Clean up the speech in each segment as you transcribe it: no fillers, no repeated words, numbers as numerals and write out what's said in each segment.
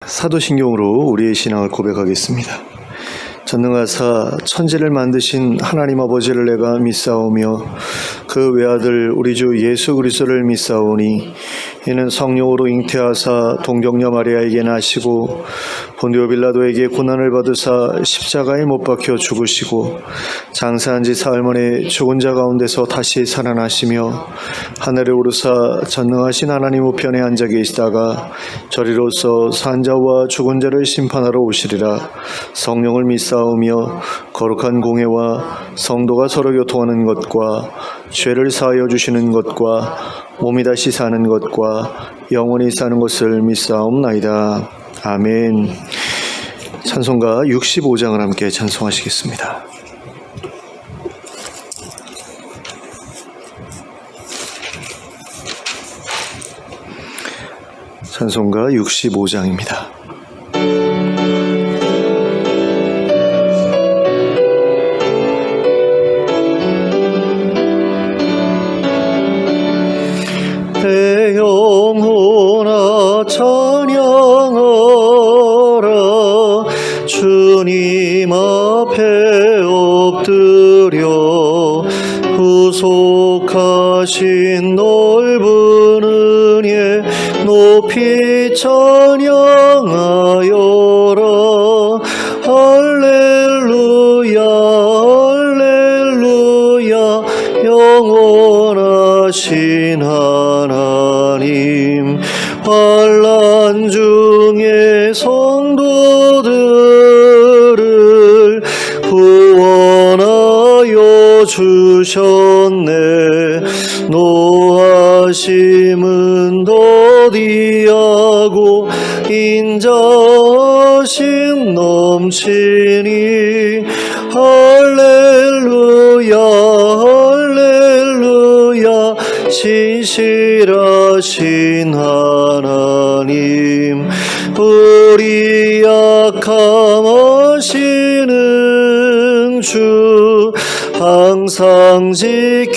사도신경으로 우리의 신앙을 고백하겠습니다. 전능하사 천지를 만드신 하나님 아버지를 내가 믿사오며 그 외아들 우리 주 예수 그리스도를 믿사오니 이는 성령으로 잉태하사 동정녀 마리아에게 나시고 본디오 빌라도에게 고난을 받으사 십자가에 못 박혀 죽으시고 장사한 지 사흘 만에 죽은 자 가운데서 다시 살아나시며 하늘에 오르사 전능하신 하나님 우편에 앉아 계시다가 저리로서 산자와 죽은 자를 심판하러 오시리라. 성령을 믿사오며 거룩한 공회와 성도가 서로 교통하는 것과 죄를 사하여 주시는 것과 몸이 다시 사는 것과 영원히 사는 것을 믿사옵나이다. 아멘. 찬송가 65장을 함께 찬송하시겠습니다. 찬송가 65장입니다. 내 영혼아 찬양하라. 주님 앞에 엎드려 구속하신 넓은 은혜 높이 찬양하여라. 할렐루야 할렐루야 영원하신 하나님, 환난 중에 성도들을 구원하여 주셨네. 노하심은 더디하고 인자심 넘치니 할렐루야 할렐루야 신실하신 하나님, 우리 약함 아시는 주 항상 지켜주시고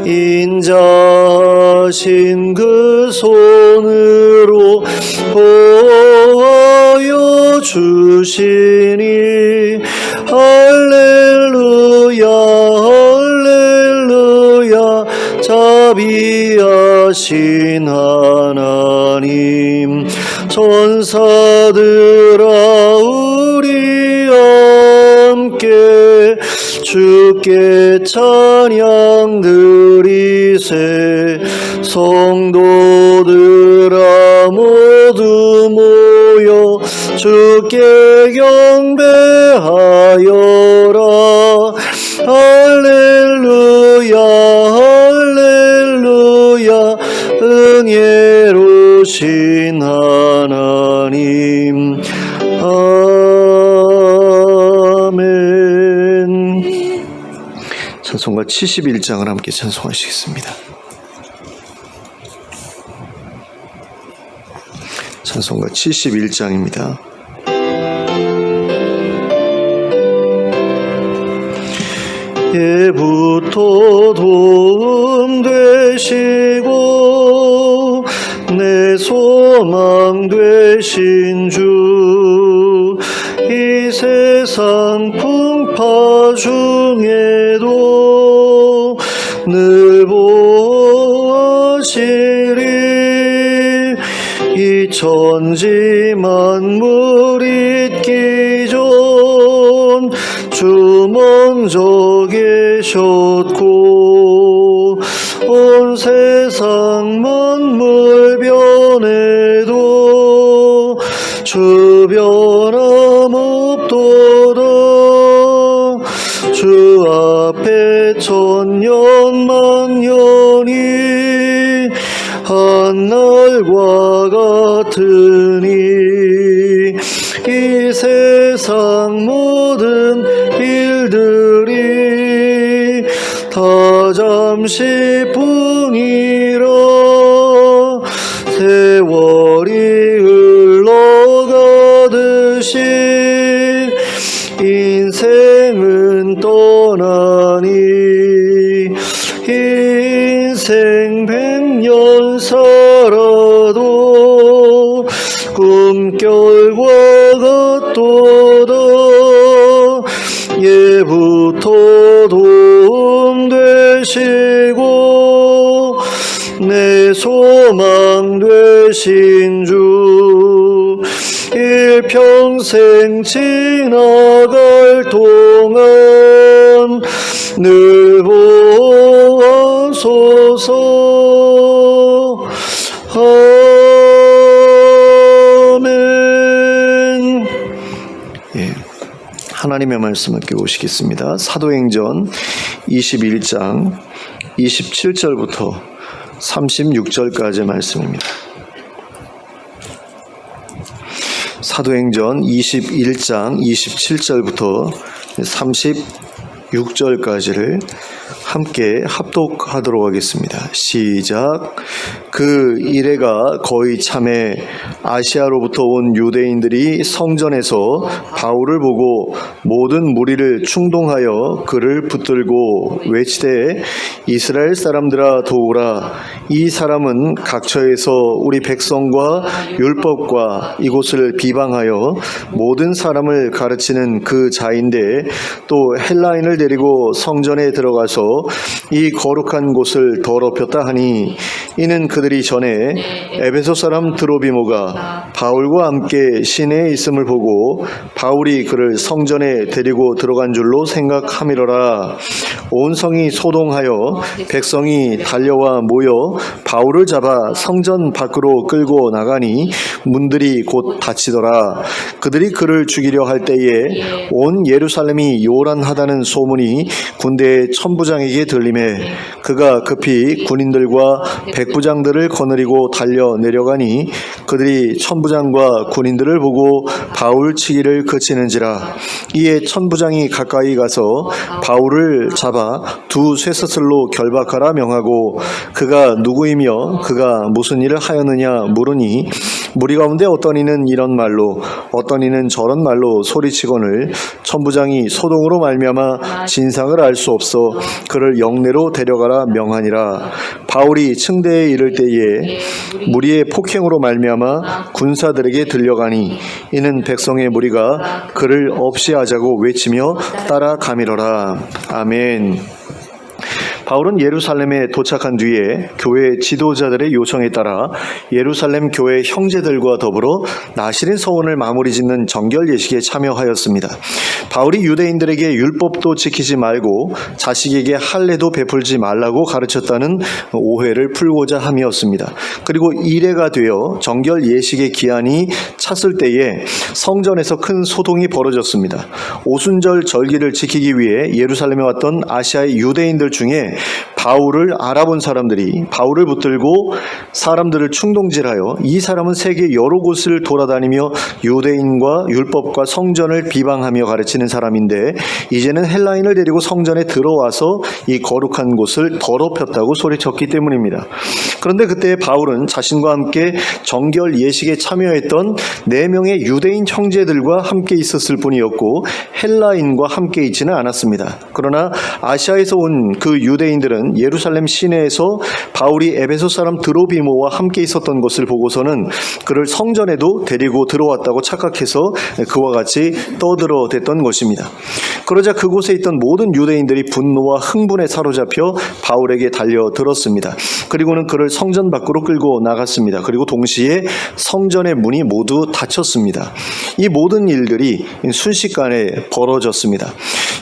인자하신 그 손으로 보호하여 주시니 할렐루야 할렐루야 자비하신 하나님, 천사들아 우리 함께 주께 찬양 드리세. 성도들아 모두 모여 주께 경배하여라. 할렐루야 할렐루야 은혜로우신 하나님. 아멘. 찬송가 71장을 함께 찬송하시겠습니다. 찬송가 71장입니다. 예부터 도움 되시고 내 소망 되신 주, 이 세상 풍파 중에도 늘 보호하시리. 이 천지 만물 있기 전 주 먼저 계셨고 온 세상 만물 변해도 주 변함없도다. 주 앞에 천년 만년이 한날과 같으니 이 세상 모든 일들이 다 잠시뿐이라. 세월이 흘러가듯이 인생은 떠나니 인생 100년 살아도 꿈결과 같도다. 예부터 도움되시고 내 소망 되신 주, 일평생 지나갈 동안 늘 보아소서. 아멘. 예, 하나님의 말씀 함께 보시겠습니다. 사도행전 21장 27절부터 36절까지의 말씀입니다. 사도행전 21장 27절부터 36절까지를 함께 합독하도록 하겠습니다. 시작. 그 이래가 거의 참에 아시아로부터 온 유대인들이 성전에서 바울을 보고 모든 무리를 충동하여 그를 붙들고 외치되 이스라엘 사람들아 도우라. 이 사람은 각처에서 우리 백성과 율법과 이곳을 비방하여 모든 사람을 가르치는 그 자인데 또 헬라인을 데리고 성전에 들어가서 이 거룩한 곳을 더럽혔다 하니, 이는 그들이 전에 에베소 사람 드로비모가 바울과 함께 시내에 있음을 보고 바울이 그를 성전에 데리고 들어간 줄로 생각함이로라. 온 성이 소동하여 백성이 달려와 모여 바울을 잡아 성전 밖으로 끌고 나가니 문들이 곧 닫히더라. 그들이 그를 죽이려 할 때에 온 예루살렘이 요란하다는 소문이 군대의 천부장에게 들리매 그가 급히 군인들과 백부장들을 거느리고 달려 내려가니 그들이 천부장과 군인들을 보고 바울 치기를 그치는지라. 이에 천부장이 가까이 가서 바울을 잡아 두 쇠사슬로 결박하라 명하고 그가 누구이며 그가 무슨 일을 하였느냐 물으니 무리 가운데 어떤 이는 이런 말로 어떤 이는 저런 말로 소리치거늘 천부장이 소동으로 말미암아 진상을 알 수 없어 그를 영내로 데려가라 명하니라. 바울이 층대에 이를 때에 무리의 폭행으로 말미암아 군사들에게 들려가니 이는 백성의 무리가 그를 없이 하자고 외치며 따라가미러라. 아멘. 바울은 예루살렘에 도착한 뒤에 교회 지도자들의 요청에 따라 예루살렘 교회 형제들과 더불어 나시린 서원을 마무리 짓는 정결 예식에 참여하였습니다. 바울이 유대인들에게 율법도 지키지 말고 자식에게 할례도 베풀지 말라고 가르쳤다는 오해를 풀고자 함이었습니다. 그리고 이래가 되어 정결 예식의 기한이 찼을 때에 성전에서 큰 소동이 벌어졌습니다. 오순절 절기를 지키기 위해 예루살렘에 왔던 아시아의 유대인들 중에 바울을 알아본 사람들이 바울을 붙들고 사람들을 충동질하여 이 사람은 세계 여러 곳을 돌아다니며 유대인과 율법과 성전을 비방하며 가르치는 사람인데 이제는 헬라인을 데리고 성전에 들어와서 이 거룩한 곳을 더럽혔다고 소리쳤기 때문입니다. 그런데 그때 바울은 자신과 함께 정결 예식에 참여했던 4명의 유대인 형제들과 함께 있었을 뿐이었고 헬라인과 함께 있지는 않았습니다. 그러나 아시아에서 온 그 유대인들은 예루살렘 시내에서 바울이 에베소 사람 드로비모와 함께 있었던 것을 보고서는 그를 성전에도 데리고 들어왔다고 착각해서 그와 같이 떠들어댔던 것입니다. 그러자 그곳에 있던 모든 유대인들이 분노와 흥분에 사로잡혀 바울에게 달려들었습니다. 그리고는 그를 성전 밖으로 끌고 나갔습니다. 그리고 동시에 성전의 문이 모두 닫혔습니다. 이 모든 일들이 순식간에 벌어졌습니다.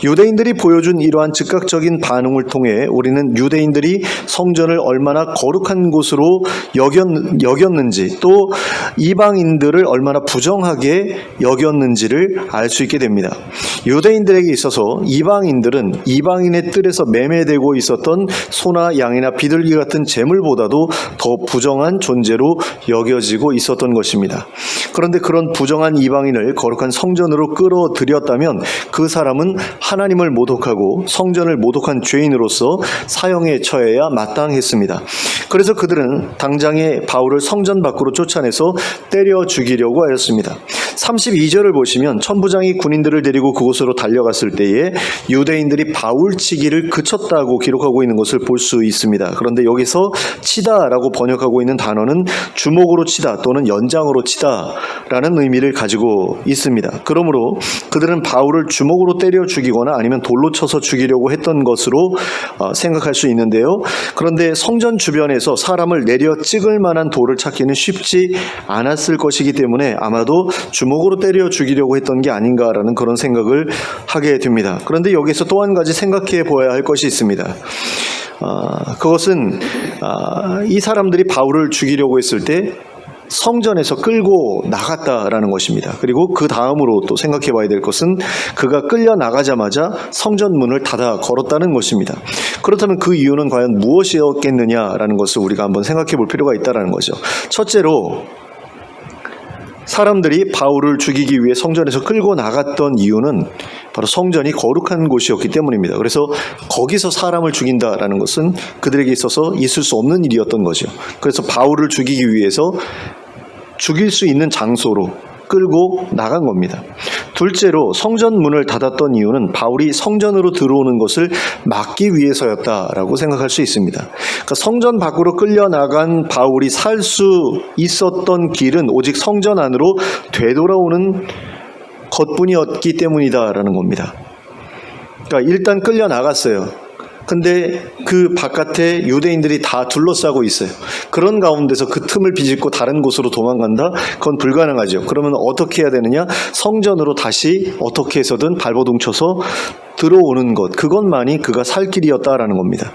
유대인들이 보여준 이러한 즉각적인 반응을 통해 우리는 유대인들이 성전을 얼마나 거룩한 곳으로 여겼는지 또 이방인들을 얼마나 부정하게 여겼는지를 알 수 있게 됩니다. 유대인들에게 있어서 이방인들은 이방인의 뜰에서 매매되고 있었던 소나 양이나 비둘기 같은 재물보다도 더 부정한 존재로 여겨지고 있었던 것입니다. 그런데 그런 부정한 이방인을 거룩한 성전으로 끌어들였다면 그 사람은 하나님을 모독하고 성전을 모독한 죄인으로서 사형에 처해야 마땅했습니다. 그래서 그들은 당장에 바울을 성전 밖으로 쫓아내서 때려 죽이려고 하였습니다. 32절을 보시면 천부장이 군인들을 데리고 그곳으로 달려갔을 때에 유대인들이 바울치기를 그쳤다고 기록하고 있는 것을 볼 수 있습니다. 그런데 여기서 치다라고 번역하고 있는 단어는 주먹으로 치다 또는 연장으로 치다라는 의미를 가지고 있습니다. 그러므로 그들은 바울을 주먹으로 때려 죽이거나 아니면 돌로 쳐서 죽이려고 했던 것으로 생각할 수 있는데요. 그런데 성전 주변에서 사람을 내려 찍을 만한 돌을 찾기는 쉽지 않았을 것이기 때문에 아마도 주먹으로 때려 죽이려고 했던 게 아닌가라는 그런 생각을 하게 됩니다. 그런데 여기서 또 한 가지 생각해 보아야 할 것이 있습니다. 그것은 이 사람들이 바울을 죽이려고 했을 때 성전에서 끌고 나갔다라는 것입니다. 그리고 그 다음으로 또 생각해 봐야 될 것은 그가 끌려 나가자마자 성전 문을 닫아 걸었다는 것입니다. 그렇다면 그 이유는 과연 무엇이었겠느냐라는 것을 우리가 한번 생각해 볼 필요가 있다는 거죠. 첫째로 사람들이 바울을 죽이기 위해 성전에서 끌고 나갔던 이유는 바로 성전이 거룩한 곳이었기 때문입니다. 그래서 거기서 사람을 죽인다라는 것은 그들에게 있어서 있을 수 없는 일이었던 거죠. 그래서 바울을 죽이기 위해서 죽일 수 있는 장소로 끌고 나간 겁니다. 둘째로 성전 문을 닫았던 이유는 바울이 성전으로 들어오는 것을 막기 위해서였다라고 생각할 수 있습니다. 그러니까 성전 밖으로 끌려나간 바울이 살 수 있었던 길은 오직 성전 안으로 되돌아오는 것뿐이었기 때문이다라는 겁니다. 그러니까 일단 끌려나갔어요. 근데 그 바깥에 유대인들이 다 둘러싸고 있어요. 그런 가운데서 그 틈을 비집고 다른 곳으로 도망간다? 그건 불가능하죠. 그러면 어떻게 해야 되느냐? 성전으로 다시 어떻게 해서든 발버둥 쳐서 들어오는 것, 그것만이 그가 살 길이었다라는 겁니다.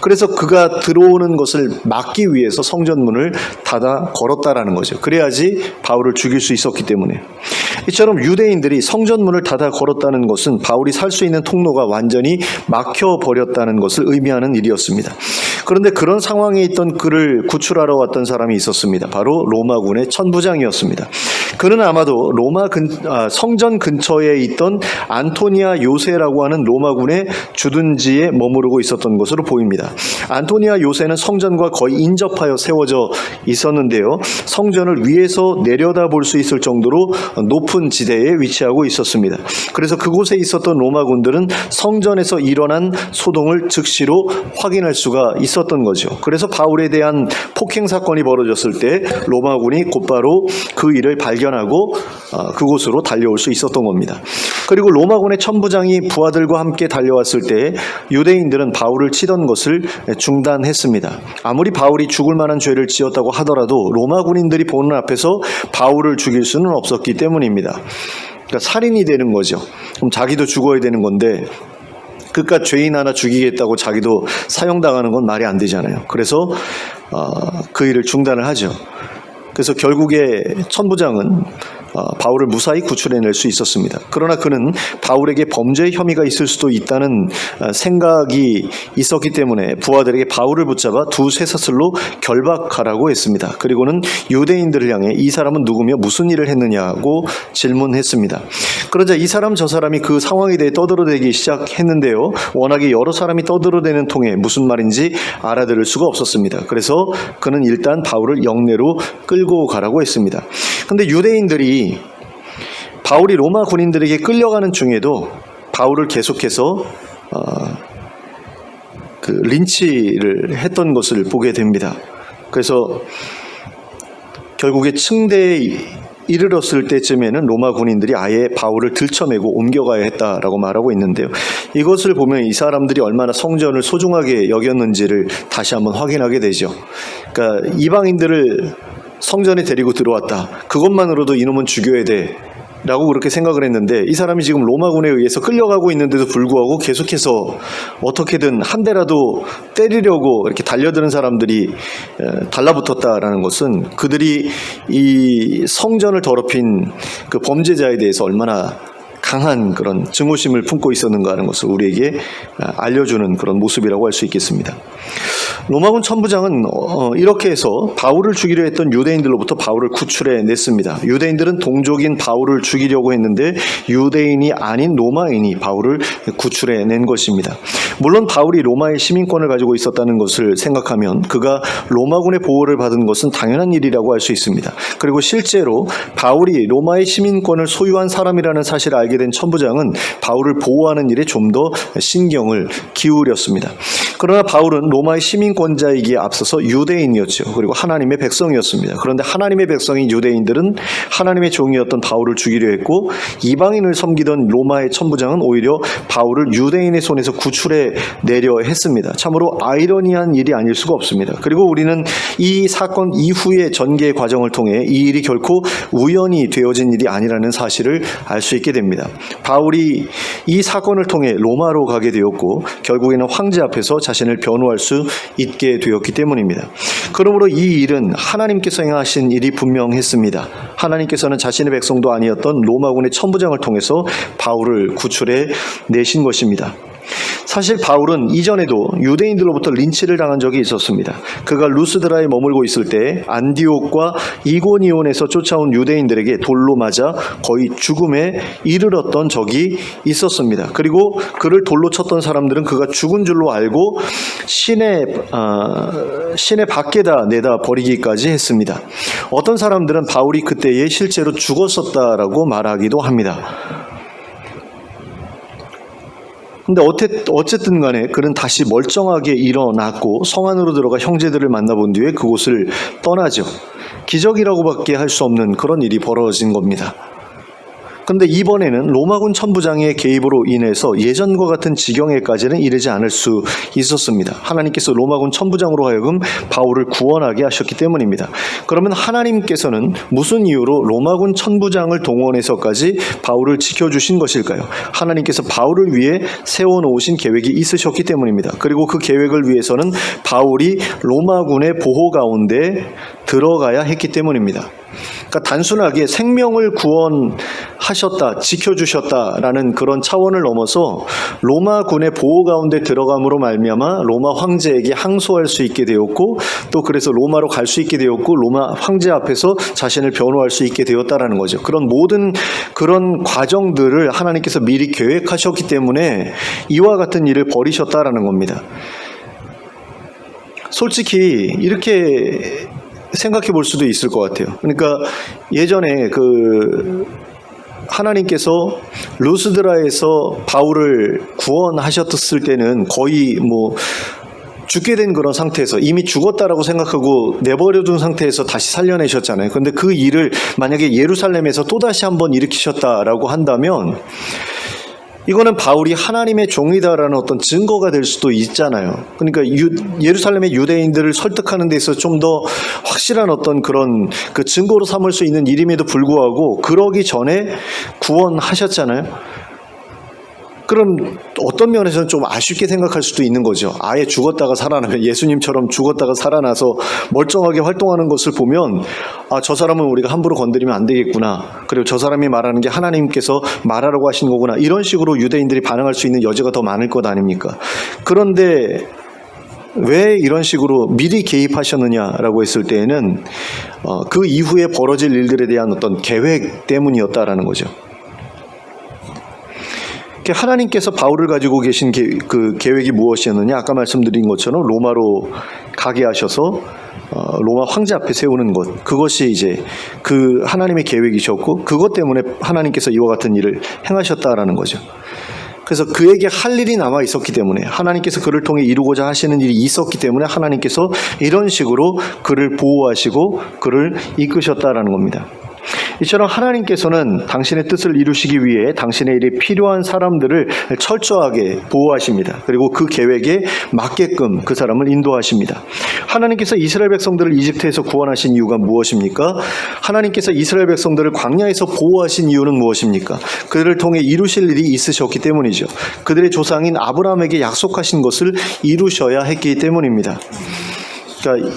그래서 그가 들어오는 것을 막기 위해서 성전문을 닫아 걸었다라는 거죠. 그래야지 바울을 죽일 수 있었기 때문에. 이처럼 유대인들이 성전문을 닫아 걸었다는 것은 바울이 살 수 있는 통로가 완전히 막혀버렸다는 것을 의미하는 일이었습니다. 그런데 그런 상황에 있던 그를 구출하러 왔던 사람이 있었습니다. 바로 로마군의 천부장이었습니다. 그는 아마도 성전 근처에 있던 안토니아 요새라고 하는 로마군의 주둔지에 머무르고 있었던 것으로 보입니다. 안토니아 요새는 성전과 거의 인접하여 세워져 있었는데요. 성전을 위에서 내려다볼 수 있을 정도로 높은 지대에 위치하고 있었습니다. 그래서 그곳에 있었던 로마군들은 성전에서 일어난 소동을 즉시로 확인할 수가 있었던 거죠. 그래서 바울에 대한 폭행 사건이 벌어졌을 때 로마군이 곧바로 그 일을 발견하고 그곳으로 달려올 수 있었던 겁니다. 그리고 로마군의 천부장이 부하들과 함께 달려왔을 때 유대인들은 바울을 치던 것을 중단했습니다. 아무리 바울이 죽을 만한 죄를 지었다고 하더라도 로마 군인들이 보는 앞에서 바울을 죽일 수는 없었기 때문입니다. 그러니까 살인이 되는 거죠. 그럼 자기도 죽어야 되는 건데 그깟 죄인 하나 죽이겠다고 자기도 사형당하는 건 말이 안 되잖아요. 그래서 그 일을 중단을 하죠. 그래서 결국에 천부장은 바울을 무사히 구출해낼 수 있었습니다. 그러나 그는 바울에게 범죄 혐의가 있을 수도 있다는 생각이 있었기 때문에 부하들에게 바울을 붙잡아 두 쇠사슬로 결박하라고 했습니다. 그리고는 유대인들을 향해 이 사람은 누구며 무슨 일을 했느냐고 질문했습니다. 그러자 이 사람 저 사람이 그 상황에 대해 떠들어대기 시작했는데요. 워낙에 여러 사람이 떠들어대는 통에 무슨 말인지 알아들을 수가 없었습니다. 그래서 그는 일단 바울을 영내로 끌고 가라고 했습니다. 근데 유대인들이 바울이 로마 군인들에게 끌려가는 중에도 바울을 계속해서 린치를 했던 것을 보게 됩니다. 그래서 결국에 층대에 이르렀을 때쯤에는 로마 군인들이 아예 바울을 들쳐매고 옮겨가야 했다라고 말하고 있는데요. 이것을 보면 이 사람들이 얼마나 성전을 소중하게 여겼는지를 다시 한번 확인하게 되죠. 그러니까 이방인들을 성전에 데리고 들어왔다. 그것만으로도 이놈은 죽여야 돼. 라고 그렇게 생각을 했는데 이 사람이 지금 로마군에 의해서 끌려가고 있는데도 불구하고 계속해서 어떻게든 한 대라도 때리려고 이렇게 달려드는 사람들이 달라붙었다라는 것은 그들이 이 성전을 더럽힌 그 범죄자에 대해서 얼마나 강한 그런 증오심을 품고 있었는가 하는 것을 우리에게 알려주는 그런 모습이라고 할 수 있겠습니다. 로마군 천부장은 이렇게 해서 바울을 죽이려 했던 유대인들로부터 바울을 구출해 냈습니다. 유대인들은 동족인 바울을 죽이려고 했는데 유대인이 아닌 로마인이 바울을 구출해 낸 것입니다. 물론 바울이 로마의 시민권을 가지고 있었다는 것을 생각하면 그가 로마군의 보호를 받은 것은 당연한 일이라고 할 수 있습니다. 그리고 실제로 바울이 로마의 시민권을 소유한 사람이라는 사실을 알게 된 천부장은 바울을 보호하는 일에 좀 더 신경을 기울였습니다. 그러나 바울은 로마의 시민권자이기에 앞서서 유대인이었죠. 그리고 하나님의 백성이었습니다. 그런데 하나님의 백성인 유대인들은 하나님의 종이었던 바울을 죽이려 했고 이방인을 섬기던 로마의 천부장은 오히려 바울을 유대인의 손에서 구출해 내려 했습니다. 참으로 아이러니한 일이 아닐 수가 없습니다. 그리고 우리는 이 사건 이후의 전개 과정을 통해 이 일이 결코 우연히 되어진 일이 아니라는 사실을 알 수 있게 됩니다. 바울이 이 사건을 통해 로마로 가게 되었고 결국에는 황제 앞에서 자신을 변호할 수 있게 되었기 때문입니다. 그러므로 이 일은 하나님께서 행하신 일이 분명했습니다. 하나님께서는 자신의 백성도 아니었던 로마군의 천부장을 통해서 바울을 구출해 내신 것입니다. 사실 바울은 이전에도 유대인들로부터 린치를 당한 적이 있었습니다. 그가 루스드라에 머물고 있을 때 안디옥과 이고니온에서 쫓아온 유대인들에게 돌로 맞아 거의 죽음에 이르렀던 적이 있었습니다. 그리고 그를 돌로 쳤던 사람들은 그가 죽은 줄로 알고 시내 밖에다 내다 버리기까지 했습니다. 어떤 사람들은 바울이 그때에 실제로 죽었었다라고 말하기도 합니다. 근데 어쨌든 간에 그는 다시 멀쩡하게 일어났고 성 안으로 들어가 형제들을 만나본 뒤에 그곳을 떠나죠. 기적이라고밖에 할 수 없는 그런 일이 벌어진 겁니다. 그런데 이번에는 로마군 천부장의 개입으로 인해서 예전과 같은 지경에까지는 이르지 않을 수 있었습니다. 하나님께서 로마군 천부장으로 하여금 바울을 구원하게 하셨기 때문입니다. 그러면 하나님께서는 무슨 이유로 로마군 천부장을 동원해서까지 바울을 지켜주신 것일까요? 하나님께서 바울을 위해 세워놓으신 계획이 있으셨기 때문입니다. 그리고 그 계획을 위해서는 바울이 로마군의 보호 가운데 들어가야 했기 때문입니다. 그러니까 단순하게 생명을 구원하셨다, 지켜주셨다라는 그런 차원을 넘어서 로마군의 보호 가운데 들어감으로 말미암아 로마 황제에게 항소할 수 있게 되었고 또 그래서 로마로 갈 수 있게 되었고 로마 황제 앞에서 자신을 변호할 수 있게 되었다라는 거죠. 그런 모든 그런 과정들을 하나님께서 미리 계획하셨기 때문에 이와 같은 일을 벌이셨다라는 겁니다. 솔직히 이렇게 생각해 볼 수도 있을 것 같아요. 그러니까 예전에 하나님께서 루스드라에서 바울을 구원하셨을 때는 거의 죽게 된 그런 상태에서 이미 죽었다라고 생각하고 내버려둔 상태에서 다시 살려내셨잖아요. 그런데 그 일을 만약에 예루살렘에서 또다시 한번 일으키셨다라고 한다면 이거는 바울이 하나님의 종이다라는 어떤 증거가 될 수도 있잖아요. 그러니까 예루살렘의 유대인들을 설득하는 데 있어서 좀 더 확실한 어떤 그런 그 증거로 삼을 수 있는 일임에도 불구하고 그러기 전에 구원하셨잖아요. 그럼 어떤 면에서는 좀 아쉽게 생각할 수도 있는 거죠. 아예 죽었다가 살아나면 예수님처럼 죽었다가 살아나서 멀쩡하게 활동하는 것을 보면 저 사람은 우리가 함부로 건드리면 안 되겠구나. 그리고 저 사람이 말하는 게 하나님께서 말하라고 하신 거구나. 이런 식으로 유대인들이 반응할 수 있는 여지가 더 많을 것 아닙니까? 그런데 왜 이런 식으로 미리 개입하셨느냐라고 했을 때에는 그 이후에 벌어질 일들에 대한 어떤 계획 때문이었다라는 거죠. 하나님께서 바울을 가지고 계신 그 계획이 무엇이었느냐? 아까 말씀드린 것처럼 로마로 가게 하셔서 로마 황제 앞에 세우는 것, 그것이 이제 그 하나님의 계획이셨고 그것 때문에 하나님께서 이와 같은 일을 행하셨다라는 거죠. 그래서 그에게 할 일이 남아 있었기 때문에 하나님께서 그를 통해 이루고자 하시는 일이 있었기 때문에 하나님께서 이런 식으로 그를 보호하시고 그를 이끄셨다라는 겁니다. 이처럼 하나님께서는 당신의 뜻을 이루시기 위해 당신의 일에 필요한 사람들을 철저하게 보호하십니다. 그리고 그 계획에 맞게끔 그 사람을 인도하십니다. 하나님께서 이스라엘 백성들을 이집트에서 구원하신 이유가 무엇입니까? 하나님께서 이스라엘 백성들을 광야에서 보호하신 이유는 무엇입니까? 그들을 통해 이루실 일이 있으셨기 때문이죠. 그들의 조상인 아브라함에게 약속하신 것을 이루셔야 했기 때문입니다. 그러니까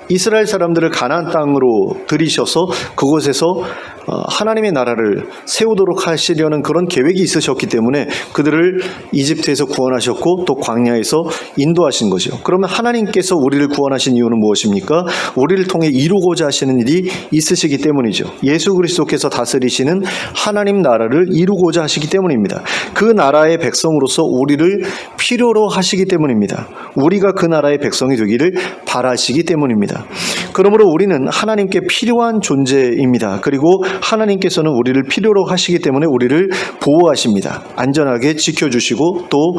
이스라엘 사람들을 가나안 땅으로 들이셔서 그곳에서 하나님의 나라를 세우도록 하시려는 그런 계획이 있으셨기 때문에 그들을 이집트에서 구원하셨고 또 광야에서 인도하신 거죠. 그러면 하나님께서 우리를 구원하신 이유는 무엇입니까? 우리를 통해 이루고자 하시는 일이 있으시기 때문이죠. 예수 그리스도께서 다스리시는 하나님 나라를 이루고자 하시기 때문입니다. 그 나라의 백성으로서 우리를 필요로 하시기 때문입니다. 우리가 그 나라의 백성이 되기를 바라시기 때문입니다. 그러므로 우리는 하나님께 필요한 존재입니다. 그리고 하나님께서는 우리를 필요로 하시기 때문에 우리를 보호하십니다. 안전하게 지켜주시고 또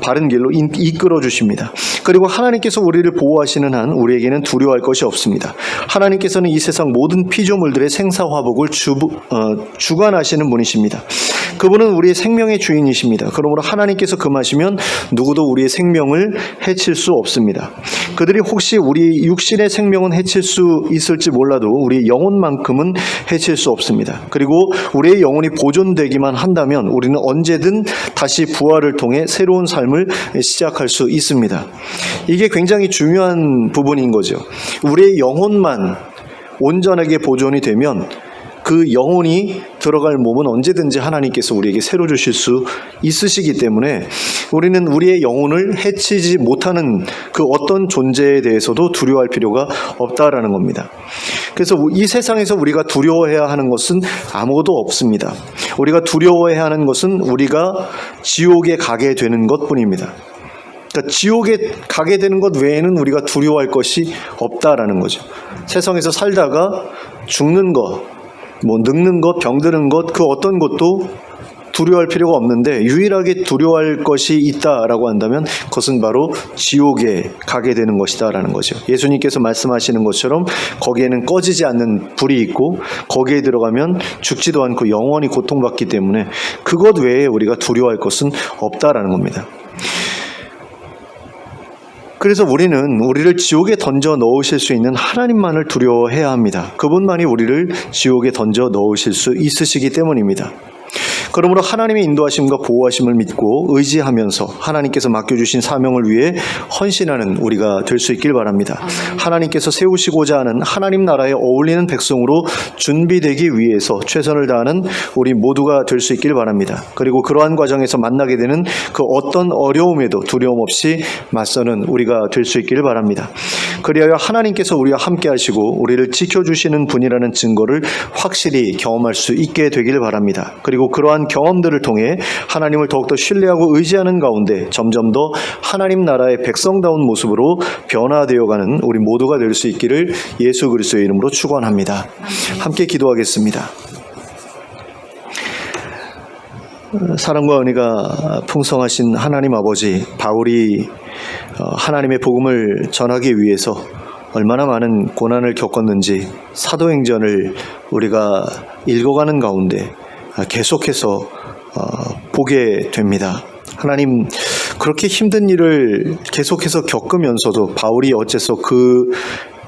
바른 길로 이끌어 주십니다. 그리고 하나님께서 우리를 보호하시는 한 우리에게는 두려워할 것이 없습니다. 하나님께서는 이 세상 모든 피조물들의 생사화복을 주관하시는 분이십니다. 그분은 우리의 생명의 주인이십니다. 그러므로 하나님께서 금하시면 누구도 우리의 생명을 해칠 수 없습니다. 그들이 혹시 우리 육신의 생명은 해칠 수 있을지 몰라도 우리 영혼만큼은 해칠 수 없습니다. 그리고 우리의 영혼이 보존되기만 한다면 우리는 언제든 다시 부활을 통해 새로운 삶을 시작할 수 있습니다. 이게 굉장히 중요한 부분인 거죠. 우리의 영혼만 온전하게 보존이 되면 그 영혼이 들어갈 몸은 언제든지 하나님께서 우리에게 새로 주실 수 있으시기 때문에 우리는 우리의 영혼을 해치지 못하는 그 어떤 존재에 대해서도 두려워할 필요가 없다라는 겁니다. 그래서 이 세상에서 우리가 두려워해야 하는 것은 아무것도 없습니다. 우리가 두려워해야 하는 것은 우리가 지옥에 가게 되는 것뿐입니다. 그러니까 지옥에 가게 되는 것 외에는 우리가 두려워할 것이 없다라는 거죠. 세상에서 살다가 죽는 것, 늙는 것, 병드는 것, 그 어떤 것도 두려워할 필요가 없는데 유일하게 두려워할 것이 있다라고 한다면 그것은 바로 지옥에 가게 되는 것이다라는 거죠. 예수님께서 말씀하시는 것처럼 거기에는 꺼지지 않는 불이 있고 거기에 들어가면 죽지도 않고 영원히 고통받기 때문에 그것 외에 우리가 두려워할 것은 없다라는 겁니다. 그래서 우리는 우리를 지옥에 던져 넣으실 수 있는 하나님만을 두려워해야 합니다. 그분만이 우리를 지옥에 던져 넣으실 수 있으시기 때문입니다. 그러므로 하나님의 인도하심과 보호하심을 믿고 의지하면서 하나님께서 맡겨주신 사명을 위해 헌신하는 우리가 될 수 있길 바랍니다. 하나님께서 세우시고자 하는 하나님 나라에 어울리는 백성으로 준비되기 위해서 최선을 다하는 우리 모두가 될 수 있길 바랍니다. 그리고 그러한 과정에서 만나게 되는 그 어떤 어려움에도 두려움 없이 맞서는 우리가 될 수 있기를 바랍니다. 그리하여 하나님께서 우리와 함께 하시고 우리를 지켜주시는 분이라는 증거를 확실히 경험할 수 있게 되기를 바랍니다. 그리고 그러한 경험들을 통해 하나님을 더욱더 신뢰하고 의지하는 가운데 점점 더 하나님 나라의 백성다운 모습으로 변화되어가는 우리 모두가 될 수 있기를 예수 그리스도의 이름으로 축원합니다. 함께 기도하겠습니다. 사랑과 은혜가 풍성하신 하나님 아버지, 바울이 하나님의 복음을 전하기 위해서 얼마나 많은 고난을 겪었는지 사도행전을 우리가 읽어가는 가운데 계속해서 보게 됩니다. 하나님, 그렇게 힘든 일을 계속해서 겪으면서도 바울이 어째서 그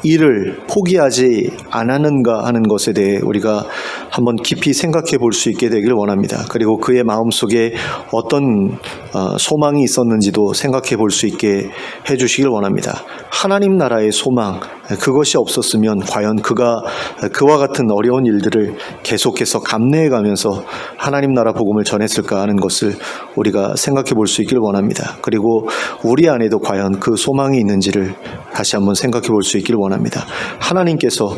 일을 포기하지 않았는가 하는 것에 대해 우리가 한번 깊이 생각해 볼 수 있게 되기를 원합니다. 그리고 그의 마음속에 어떤 소망이 있었는지도 생각해 볼 수 있게 해주시길 원합니다. 하나님 나라의 소망, 그것이 없었으면 과연 그가 그와 같은 어려운 일들을 계속해서 감내해 가면서 하나님 나라 복음을 전했을까 하는 것을 우리가 생각해 볼 수 있기를 원합니다. 그리고 우리 안에도 과연 그 소망이 있는지를 다시 한번 생각해 볼 수 있기를 원합니다. 하나님께서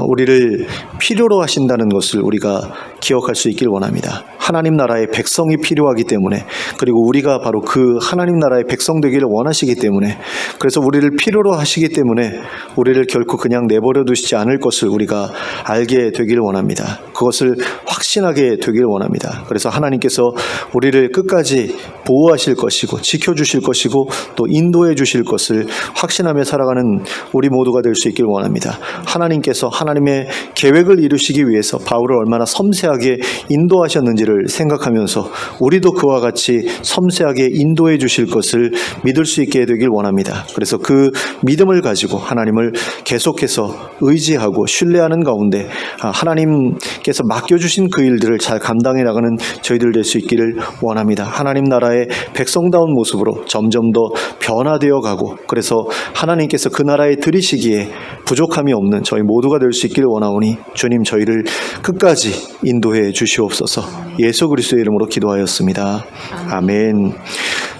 우리를 필요로 하신다는 것을 우리가 기억할 수 있길 원합니다. 하나님 나라의 백성이 필요하기 때문에, 그리고 우리가 바로 그 하나님 나라의 백성 되기를 원하시기 때문에, 그래서 우리를 필요로 하시기 때문에 우리를 결코 그냥 내버려 두시지 않을 것을 우리가 알게 되기를 원합니다. 그것을 확신하게 되기를 원합니다. 그래서 하나님께서 우리를 끝까지 보호하실 것이고 지켜주실 것이고 또 인도해 주실 것을 확신하며 살아가는 우리 모두가 될 수 있길 원합니다. 하나님께서 하나님의 계획을 이루시기 위해서 바울을 얼마나 섬세하게 인도하셨는지를 생각하면서 우리도 그와 같이 섬세하게 인도해 주실 것을 믿을 수 있게 되길 원합니다. 그래서 그 믿음을 가지고 하나님을 계속해서 의지하고 신뢰하는 가운데 하나님께서 맡겨주신 그 일들을 잘 감당해 나가는 저희들 될 수 있기를 원합니다. 하나님 나라의 백성다운 모습으로 점점 더 변화되어 가고, 그래서 하나님께서 그 나라에 들이시기에 부족함이 없는 저희 모두가 될 수 있기를 원하오니 주님 저희를 끝까지 인도해 주시옵소서. 예수 그리스도의 이름으로 기도하였습니다. 아멘.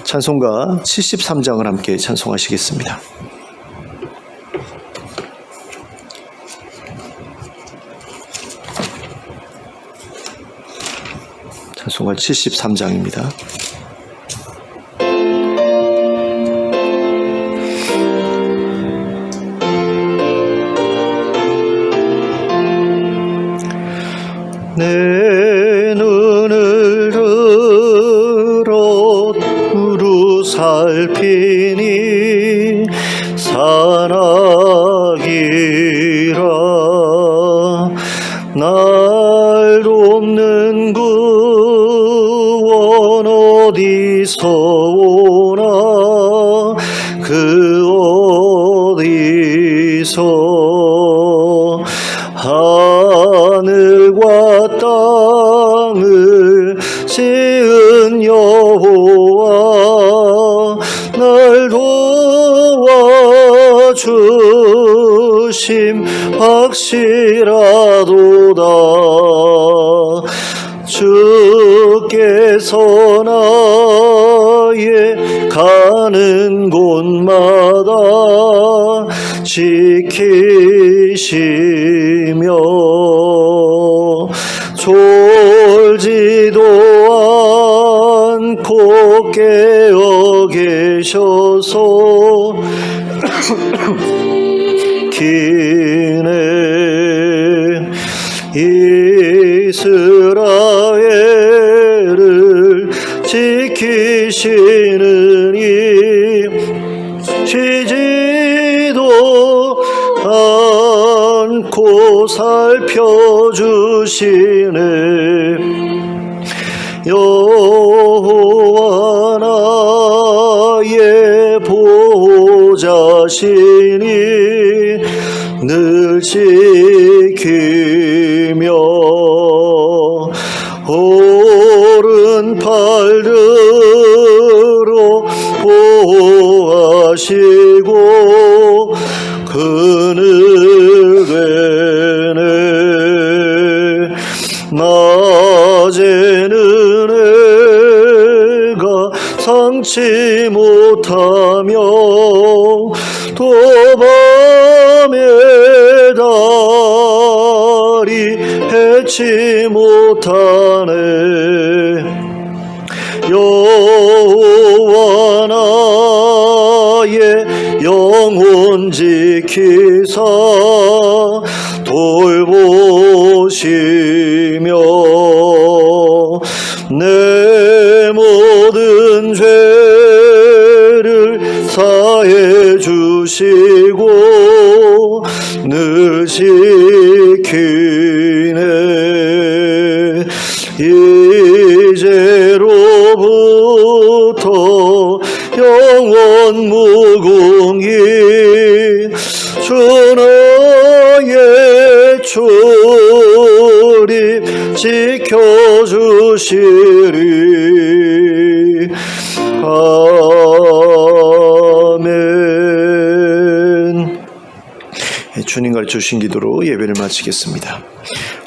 찬송가 73장을 함께 찬송하시겠습니다. 찬송가 73장입니다. 내 눈을 들어 두루 살피니 산악이라 날 돕는 구원 어디서 오나 그 어디서 하늘과 땅을 지은 여호와 날 도와주심 확실하도다. 주께서 나의 가는 곳마다 지키시며 졸지도 않고 깨어 계셔서 기네 이스라엘을 지키시는 이 쉬지도 않고 살펴주시네. 여호와 나의 보호자시니 늘 지키며 오른팔들로 보호하시고 그늘에네 낮에는 해가 상치 못하며 또 밤에 달이 해치 못하네. 여호와 나의 영혼 지키사 돌보시며 내 모든 죄를 사해 주시고 늘 지키네. 이제로부터 영원 무궁히 주 나의 출입 지켜주시리. 아멘. 주님 가르쳐주신 기도로 예배를 마치겠습니다.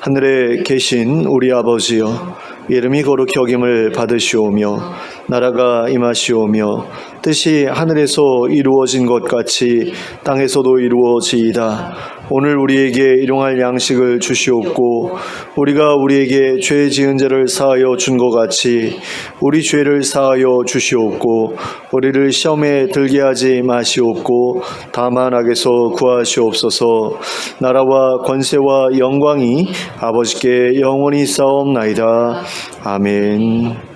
하늘에 계신 우리 아버지여, 이름이 거룩히 여김을 받으시오며 나라가 임하시오며 뜻이 하늘에서 이루어진 것 같이 땅에서도 이루어지이다. 오늘 우리에게 일용할 양식을 주시옵고 우리가 우리에게 죄 지은 자를 사하여 준 것 같이 우리 죄를 사하여 주시옵고 우리를 시험에 들게 하지 마시옵고 다만 악에서 구하시옵소서. 나라와 권세와 영광이 아버지께 영원히 싸움나이다. 아멘.